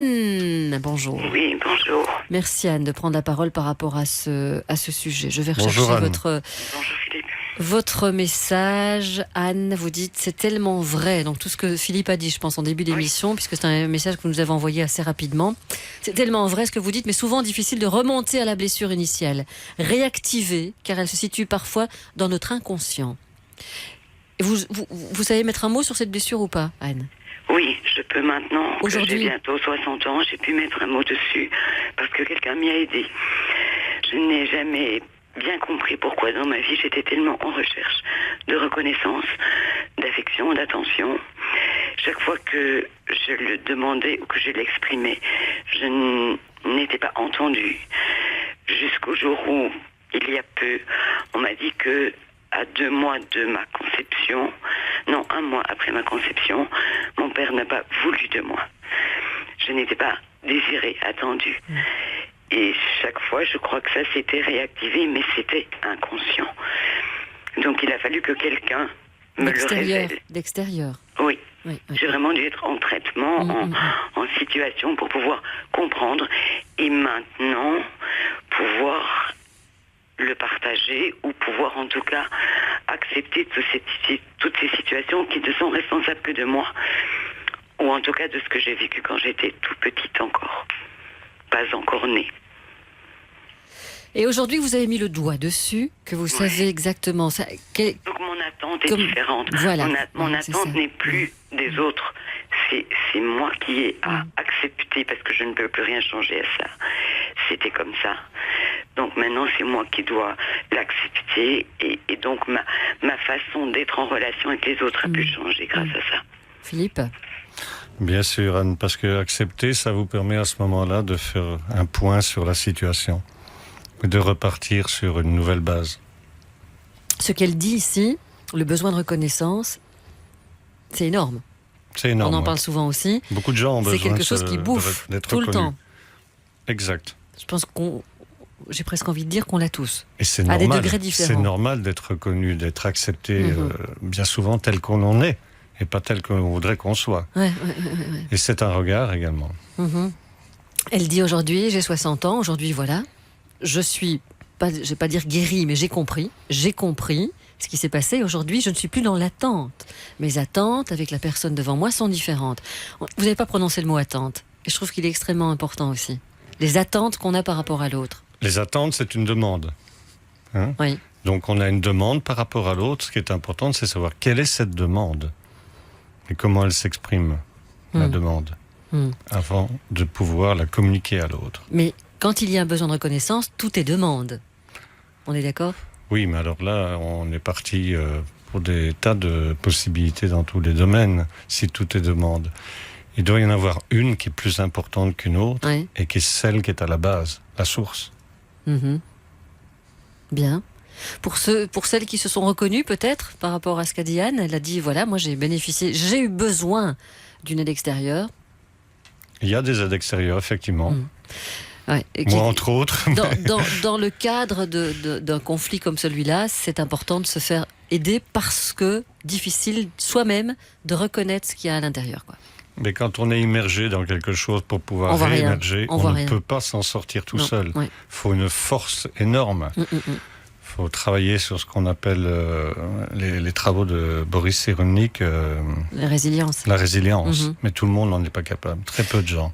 Bonjour. Oui, bonjour. Merci Anne de prendre la parole par rapport à ce sujet. Je vais rechercher Bonjour, Anne. Bonjour Philippe. votre message. Anne, vous dites c'est tellement vrai. Donc tout ce que Philippe a dit, je pense, en début d'émission, puisque c'est un message que vous nous avez envoyé assez rapidement. C'est tellement vrai ce que vous dites, mais souvent difficile de remonter à la blessure initiale. Réactiver, car elle se situe parfois dans notre inconscient. Vous savez mettre un mot sur cette blessure ou pas, Anne ? Oui, je peux maintenant, Aujourd'hui. que j'ai bientôt 60 ans, j'ai pu mettre un mot dessus parce que quelqu'un m'y a aidé. Je n'ai jamais bien compris pourquoi dans ma vie j'étais tellement en recherche de reconnaissance, d'affection, d'attention. Chaque fois que je le demandais ou que je l'exprimais, je n'étais pas entendue. Jusqu'au jour où, il y a peu, on m'a dit que à 2 mois de ma conception, non, 1 mois après ma conception, mon père n'a pas voulu de moi. Je n'étais pas désirée, attendue. Et chaque fois, je crois que ça s'était réactivé, mais c'était inconscient. Donc il a fallu que quelqu'un me le révèle. D'extérieur. Oui. Oui. J'ai vraiment dû être en traitement, en situation pour pouvoir comprendre et maintenant pouvoir le partager ou pouvoir en tout cas accepter toutes ces situations qui ne sont responsables que de moi ou en tout cas de ce que j'ai vécu quand j'étais tout petite encore, pas encore née. Et aujourd'hui, vous avez mis le doigt dessus, que vous savez exactement. Donc mon attente est différente. Voilà. Mon attente n'est plus des autres. C'est moi qui ai à accepter parce que je ne peux plus rien changer à ça. C'était comme ça. Donc maintenant, c'est moi qui dois l'accepter et donc ma façon d'être en relation avec les autres a pu changer grâce à ça. Philippe ? Bien sûr, Anne, parce que accepter, ça vous permet à ce moment-là de faire un point sur la situation, de repartir sur une nouvelle base. Ce qu'elle dit ici, le besoin de reconnaissance, c'est énorme. C'est énorme. On en parle souvent aussi. Beaucoup de gens ont besoin c'est quelque chose qui bouffe d'être tout le reconnus. temps. Exact. Je pense j'ai presque envie de dire qu'on l'a tous. Et c'est à normal. des degrés différents. C'est normal d'être reconnu, d'être accepté bien souvent tel qu'on en est et pas tel qu'on voudrait qu'on soit. Ouais. Et c'est un regard également. Elle dit aujourd'hui, j'ai 60 ans, aujourd'hui voilà, je vais pas dire guérie, mais j'ai compris ce qui s'est passé. Aujourd'hui, je ne suis plus dans l'attente. Mes attentes avec la personne devant moi sont différentes. Vous n'avez pas prononcé le mot attente. Et je trouve qu'il est extrêmement important aussi. Les attentes qu'on a par rapport à l'autre. Les attentes, c'est une demande. Hein ? Oui. Donc on a une demande par rapport à l'autre. Ce qui est important, c'est savoir quelle est cette demande et comment elle s'exprime, la demande, avant de pouvoir la communiquer à l'autre. Mais quand il y a un besoin de reconnaissance, tout est demande. On est d'accord ? Oui, mais alors là, on est parti pour des tas de possibilités dans tous les domaines, si tout est demande. Il doit y en avoir une qui est plus importante qu'une autre, et qui est celle qui est à la base, la source. Bien. Pour celles qui se sont reconnues peut-être par rapport à ce qu'a dit Anne, elle a dit voilà, moi j'ai eu besoin d'une aide extérieure. Il y a des aides extérieures, effectivement. Ouais, moi, entre autres. Dans le cadre d'un conflit comme celui-là, c'est important de se faire aider parce que difficile soi-même de reconnaître ce qu'il y a à l'intérieur, quoi. Mais quand on est immergé dans quelque chose pour pouvoir réémerger, on ne peut pas s'en sortir tout seul. Il faut une force énorme. Il faut travailler sur ce qu'on appelle les travaux de Boris Cyrulnik. La résilience. La résilience. Mais tout le monde n'en est pas capable. Très peu de gens.